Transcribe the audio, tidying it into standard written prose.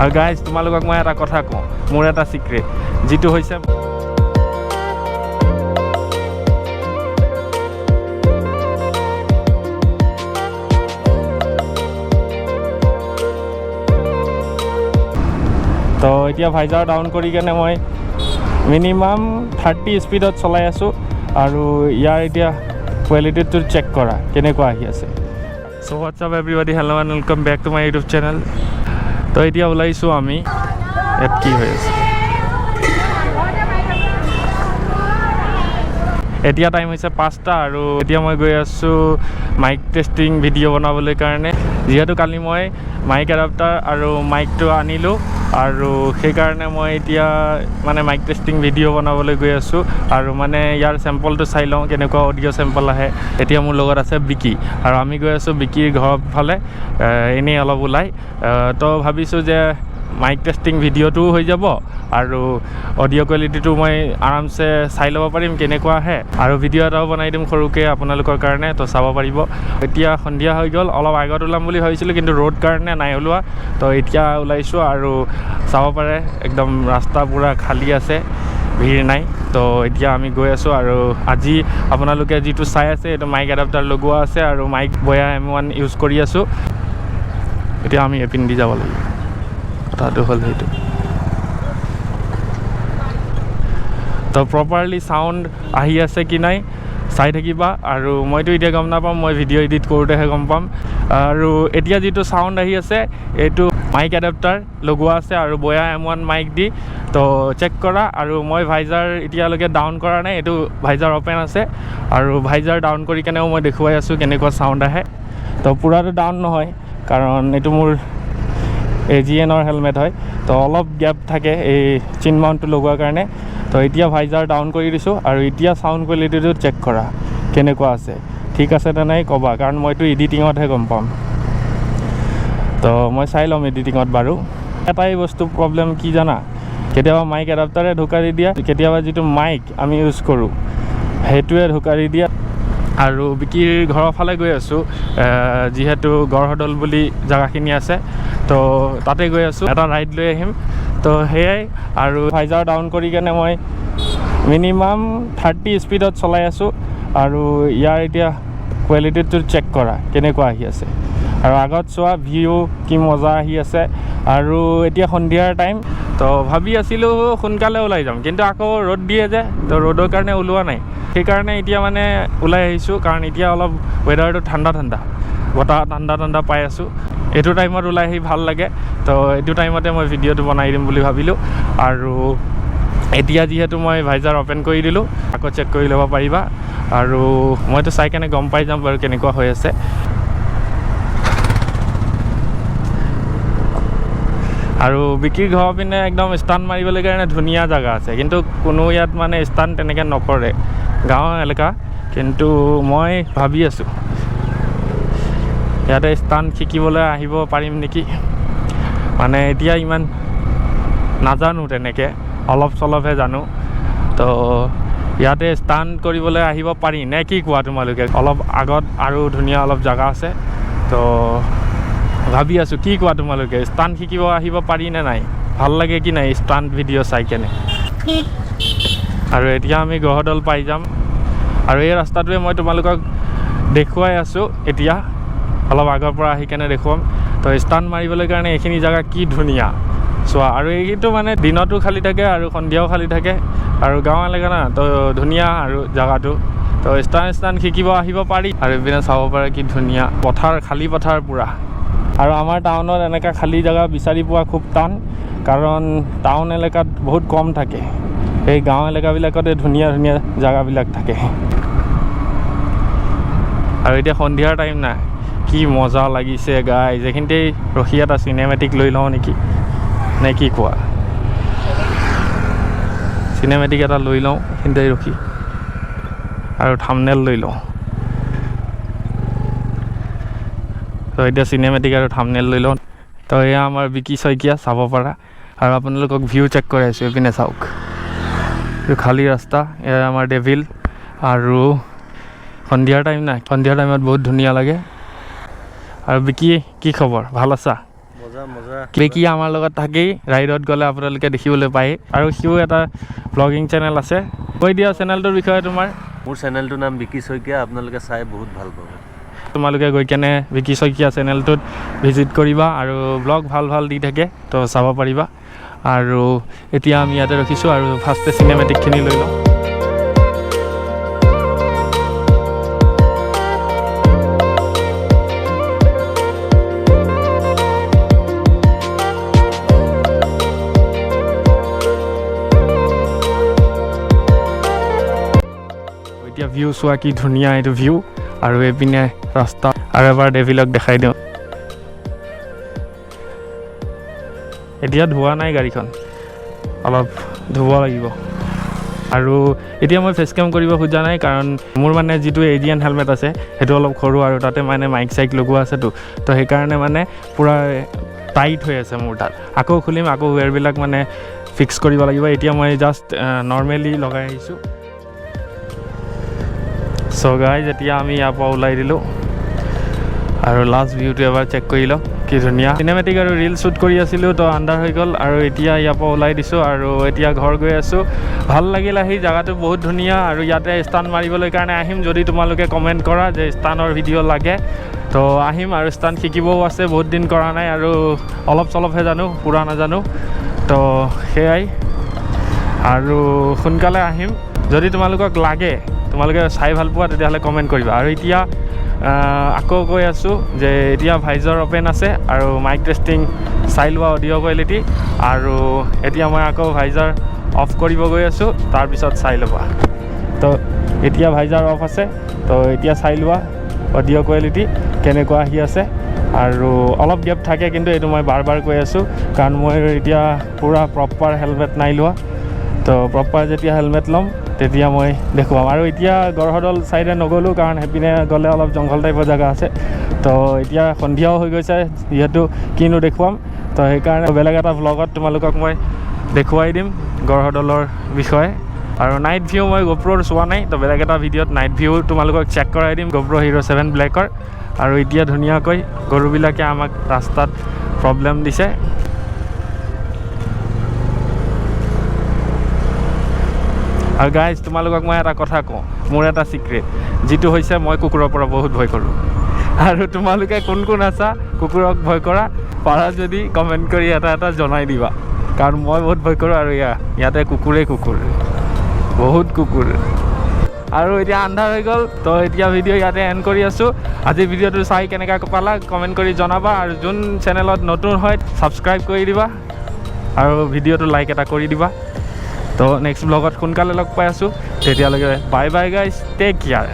আৰু গাইজ তোমালোকক মই এটা কথা কওঁ, মোৰ এটা চিক্ৰেট, যিটো হৈছে তো এতিয়া ভাইজাৰ ডাউন কৰি কেনে মই মিনিমাম 30 স্পীডত চলাই আছোঁ আৰু ইয়াৰ এতিয়া কোৱালিটিটো চেক কৰা কেনেকুৱা আহি আছে। So' what's up everybody, hello' and welcome back to my YouTube channel. তো এতিয়া ওলাইছোঁ আমি, ইয়াত কি হৈ আছে। এতিয়া টাইম হৈছে 5টা আৰু এতিয়া মই গৈ আছোঁ মাইক টেষ্টিং ভিডিঅ' বনাবলৈ কাৰণে। যিহেতু কালি মই মাইক এডাপ্টাৰ আৰু মাইকটো আনিলোঁ আৰু সেইকাৰণে মই এতিয়া মানে মাইক টেষ্টিং ভিডিঅ' বনাবলৈ গৈ আছোঁ আৰু মানে ইয়াৰ চেম্পলটো চাই লওঁ কেনেকুৱা অডিঅ' চেম্পল আহে। এতিয়া মোৰ লগত আছে বিকি আৰু আমি গৈ আছোঁ বিকিৰ ঘৰৰ ফালে এনেই অলপ ওলাই। তো ভাবিছোঁ যে মাইক টেষ্টিং ভিডিঅ'টোও হৈ যাব আৰু অডিঅ' কোৱালিটিটো মই আৰামছে চাই ল'ব পাৰিম কেনেকুৱা আহে, আৰু ভিডিঅ' এটাও বনাই দিম সৰুকৈ আপোনালোকৰ কাৰণে, তো চাব পাৰিব। এতিয়া সন্ধিয়া হৈ গ'ল, অলপ আগত ওলাম বুলি ভাবিছিলোঁ কিন্তু ৰ'দ কাৰণে নাই ওলোৱা। তো এতিয়া ওলাইছোঁ আৰু চাব পাৰে একদম ৰাস্তা পূৰা খালী আছে, ভিৰ নাই। তো এতিয়া আমি গৈ আছোঁ আৰু আজি আপোনালোকে যিটো চাই আছে এইটো মাইক এডাপ্টাৰ লগোৱা আছে আৰু মাইক বয়া M1 ইউজ কৰি আছোঁ। এতিয়া আমি এপিন দি যাব লাগিব, কথাটো হ'ল সেইটো। তো প্ৰপাৰলি চাউণ্ড আহি আছে কি নাই চাই থাকিবা, আৰু মইতো এতিয়া গম নাপাম, মই ভিডিঅ' এডিট কৰোঁতেহে গম পাম। আৰু এতিয়া যিটো চাউণ্ড আহি আছে এইটো মাইক এডাপ্টাৰ লগোৱা আছে আৰু বয়া M1 মাইক দি। তো চেক কৰা, আৰু মই ভাইজাৰ এতিয়ালৈকে ডাউন কৰা নাই, এইটো ভাইজাৰ অ'পেন আছে আৰু ভাইজাৰ ডাউন কৰি কেনেও মই দেখুৱাই আছোঁ কেনেকুৱা চাউণ্ড আহে। তো পূৰাটো ডাউন নহয় কাৰণ এইটো মোৰ AGN-ৰ হেলমেট হয়, তো অলপ গেপ থাকে এই চিন মাউণ্টটো লগোৱাৰ কাৰণে। তো এতিয়া ভাইজাৰ ডাউন কৰি দিছোঁ আৰু এতিয়া চাউণ্ড কোৱালিটিটো চেক কৰা কেনেকুৱা আছে, ঠিক আছে নে নাই ক'বা, কাৰণ মইতো এডিটিঙতহে গম পাম। তো মই চাই ল'ম এডিটিঙত বাৰু। এটাই বস্তু প্ৰব্লেম কি জানা, কেতিয়াবা মাইক এডাপ্টাৰে ঢোকা দি দিয়া, কেতিয়াবা যিটো মাইক আমি ইউজ কৰোঁ সেইটোৱে ঢোকা দি দিয়া। আৰু বিকিৰ ঘৰৰ ফালে গৈ আছোঁ, যিহেতু গড়সদল বুলি জেগাখিনি আছে, তো তাতে গৈ আছোঁ, এটা ৰাইড লৈ আহিম। তো সেয়াই, আৰু ভাইজাৰ ডাউন কৰি কেনে মই মিনিমাম 30 স্পীডত চলাই আছোঁ আৰু ইয়াৰ এতিয়া কোৱালিটিটো চেক কৰা কেনেকুৱা আহি আছে। আৰু আগত চোৱা ভিউ কি মজা আহি আছে। আৰু এতিয়া সন্ধিয়াৰ টাইম, তো ভাবি আছিলোঁ সোনকালে ওলাই যাম কিন্তু আকৌ ৰ'দ দিয়ে যে, তো ৰ'দৰ কাৰণে ওলোৱা নাই। সেইকাৰণে এতিয়া মানে ওলাই আহিছোঁ, কাৰণ এতিয়া অলপ ৱেডাৰটো ঠাণ্ডা ঠাণ্ডা, বতাহ ঠাণ্ডা ঠাণ্ডা পাই আছোঁ। এইটো টাইমত ওলাই আহি ভাল লাগে, তো এইটো টাইমতে মই ভিডিঅ'টো বনাই দিম বুলি ভাবিলোঁ। আৰু এতিয়া যিহেতু মই ভাইজাৰ অ'পেন কৰি দিলোঁ, আকৌ চেক কৰি ল'ব পাৰিবা, আৰু মইতো চাই কেনে গম পাই যাম বাৰু কেনেকুৱা হৈ আছে। আৰু বিকিৰ ঘৰৰ পিনে একদম ষ্টাণ্ট মাৰিবলৈ কাৰণে ধুনীয়া জেগা আছে, কিন্তু কোনো ইয়াত মানে ষ্টাণ্ট তেনেকৈ নকৰে, গাঁও এলেকা। কিন্তু মই ভাবি আছোঁ ইয়াতে ষ্টাণ্ট শিকিবলৈ আহিব পাৰিম নেকি, মানে এতিয়া ইমান নাজানো তেনেকৈ, অলপ চলপহে জানো। তো ইয়াতে ষ্টাণ্ট কৰিবলৈ আহিব পাৰি নে কি কোৱা তোমালোকে? অলপ আগত আৰু ধুনীয়া অলপ জেগা আছে, তো ভাবি আছোঁ কি কোৱা তোমালোকে, ষ্টাণ্ট শিকিব আহিব পাৰি নে নাই? ভাল লাগে কি নাই ষ্টাণ্ট ভিডিঅ' চাই কেনে? আৰু এতিয়া আমি গড়সদল পাই যাম, আৰু এই ৰাস্তাটোৱে মই তোমালোকক দেখুৱাই আছোঁ এতিয়া, অলপ আগৰ পৰা আহি কেনে দেখুৱাম। তো ষ্টাণ্ট মাৰিবলৈ কাৰণে এইখিনি জেগা কি ধুনীয়া চোৱা, আৰু এইটো মানে দিনতো খালী থাকে আৰু সন্ধিয়াও খালী থাকে, আৰু গাঁও এলেকা না, তো ধুনীয়া আৰু জেগাটো। তো ষ্টাণ্ট শিকিব আহিব পাৰি, আৰু এইপিনে চাব পাৰে কি ধুনীয়া পথাৰ, খালী পথাৰ পূৰা। আৰু আমাৰ টাউনত এনেকুৱা খালী জেগা বিচাৰি পোৱা খুব টান, কাৰণ টাউন এলেকাত বহুত কম থাকে, এই গাঁও এলেকাবিলাকতে ধুনীয়া ধুনীয়া জেগাবিলাক থাকে। আৰু এতিয়া সন্ধিয়াৰ টাইম না, কি মজা লাগিছে গাইজ, এইখিনিতেই ৰখি এটা চিনেমেটিক লৈ লওঁ নেকি, নে কি কোৱা? চিনেমেটিক এটা লৈ লওঁ এইখিনিতেই ৰখি, আৰু থাম্বনেইল লৈ লওঁ। তো এতিয়া চিনেমেটিক আৰু থাম্বনেইল লৈ লওঁ। তো এয়া আমাৰ বিকি শইকীয়া, চাব পাৰা। আৰু আপোনালোকক ভিউ চেক কৰি আছোঁ, এইপিনে চাওক, এইটো খালী ৰাস্তা, এয়া আমাৰ ডেভিল। আৰু সন্ধিয়াৰ টাইম নাই, সন্ধিয়াৰ টাইমত বহুত ধুনীয়া লাগে। আৰু বিকি কি খবৰ, ভাল আছা? মজা বেকি আমাৰ লগত থাকেই ৰাইডত গ'লে আপোনালোকে দেখিবলৈ পায় আৰু সিও এটা ব্লগিং চেনেল আছে কৈ দিয়া চেনেলটোৰ বিষয়ে তোমাৰ মোৰ চেনেলটোৰ নাম বিকি শইকীয়া আপোনালোকে চাই বহুত ভাল পাব তোমালোকে গৈ কেনে বিকি শইকীয়া চেনেলটোত ভিজিট কৰিবা আৰু ব্লগ ভাল ভাল দি থাকে তো চাব পাৰিবা আৰু এতিয়া আমি ইয়াতে ৰখিছোঁ আৰু ফাৰ্ষ্টে চিনেমেটিকখিনি লৈ লওঁ এতিয়া ভিউ চোৱা কি ধুনীয়া এইটো ভিউ আৰু এইপিনে ৰাস্তা আৰু এবাৰ ডেভিলক দেখাই দিওঁ এতিয়া ধোৱা নাই গাড়ীখন অলপ ধুব লাগিব আৰু এতিয়া মই ফেচ কেম কৰিব খোজা নাই কাৰণ মোৰ মানে যিটো এজিয়ান হেলমেট আছে সেইটো অলপ সৰু আৰু তাতে মানে মাইক চাইক লগোৱা আছেতো তো সেইকাৰণে মানে পূৰা টাইট হৈ আছে মোৰ তাত আকৌ খুলিম আকৌ ৱেৰবিলাক মানে ফিক্স কৰিব লাগিব এতিয়া মই জাষ্ট নৰ্মেলি লগাই আহিছোঁ চ' গাইজ এতিয়া আমি ইয়াৰ পৰা ওলাই দিলোঁ আৰু লাষ্ট ভিউটো এবাৰ চেক কৰি লওঁ কি ধুনীয়া চিনেমেটিক আৰু ৰিল শ্বুট কৰি আছিলোঁ তো আন্ধাৰ হৈ গ'ল আৰু এতিয়া ইয়াৰ পৰা ওলাই দিছোঁ আৰু এতিয়া ঘৰ গৈ আছোঁ ভাল লাগিল আহি জেগাটো বহুত ধুনীয়া আৰু ইয়াতে ষ্টাণ্ট মাৰিবলৈ কাৰণে আহিম যদি তোমালোকে কমেণ্ট কৰা যে ষ্টাণ্টৰ ভিডিঅ' লাগে তো আহিম আৰু ষ্টাণ্ট শিকিবও আছে বহুত দিন কৰা নাই আৰু অলপ চলপহে জানো পূৰা নাজানো তো সেয়াই আৰু সোনকালে আহিম যদি তোমালোকক লাগে তোমালোকে চাই ভাল পোৱা তেতিয়াহ'লে কমেণ্ট কৰিবা আৰু এতিয়া আকৌ কৈ আছোঁ যে এতিয়া ভাইজৰ অপেন আছে আৰু মাইক টেষ্টিং চাই লোৱা অডিঅ' কোৱালিটি আৰু এতিয়া মই আকৌ ভাইজাৰ অফ কৰিব গৈ আছোঁ তাৰপিছত চাই ল'বা তো এতিয়া ভাইজাৰ অফ আছে তো এতিয়া চাই লোৱা অডিঅ' কোৱালিটি কেনেকুৱা আহি আছে আৰু অলপ গেপ থাকে কিন্তু এইটো মই বাৰ বাৰ কৈ আছোঁ কাৰণ মই এতিয়া পূৰা প্ৰপাৰ হেলমেট নাই লোৱা তো প্ৰপাৰ যেতিয়া হেলমেট ল'ম তেতিয়া মই দেখুৱাম আৰু এতিয়া গড়হদল চাইডে নগ'লোঁ কাৰণ সেইপিনে গ'লে অলপ জংঘল টাইপৰ জেগা আছে তো এতিয়া সন্ধিয়াও হৈ গৈছে যিহেতু কিনো দেখুৱাম তো সেইকাৰণে বেলেগ এটা ভ্লগত তোমালোকক মই দেখুৱাই দিম গড়হদলৰ বিষয়ে আৰু নাইট ভিউ মই গোপ্ৰৰ চোৱা নাই তো বেলেগ এটা ভিডিঅ'ত নাইট ভিউ তোমালোকক চেক কৰাই দিম গোপ্ৰ হিৰ' 7 ব্লেকৰ আৰু এতিয়া ধুনীয়াকৈ গৰুবিলাকে আমাক ৰাস্তাত প্ৰব্লেম দিছে আৰু গাইজ তোমালোকক মই এটা কথা কওঁ মোৰ এটা চিক্ৰেট যিটো হৈছে মই কুকুৰৰ পৰা বহুত ভয় কৰোঁ আৰু তোমালোকে কোন কোন আছা কুকুৰক ভয় কৰা পাৰা যদি কমেণ্ট কৰি এটা জনাই দিবা কাৰণ মই বহুত ভয় কৰোঁ আৰু ইয়াতে কুকুৰ বহুত কুকুৰ আৰু এতিয়া আন্ধাৰ হৈ গ'ল তো এতিয়া ভিডিঅ' ইয়াতে এণ্ড কৰি আছোঁ আজি ভিডিঅ'টো চাই কেনেকৈ পালা কমেণ্ট কৰি জনাবা আৰু যোন চেনেলত নতুন হয় ছাবস্ক্ৰাইব কৰি দিবা আৰু ভিডিঅ'টো লাইক এটা কৰি দিবা তো নেক্সট ব্লগত সোনকালে লগ পাই আছোঁ তেতিয়ালৈকে bye bye guys take care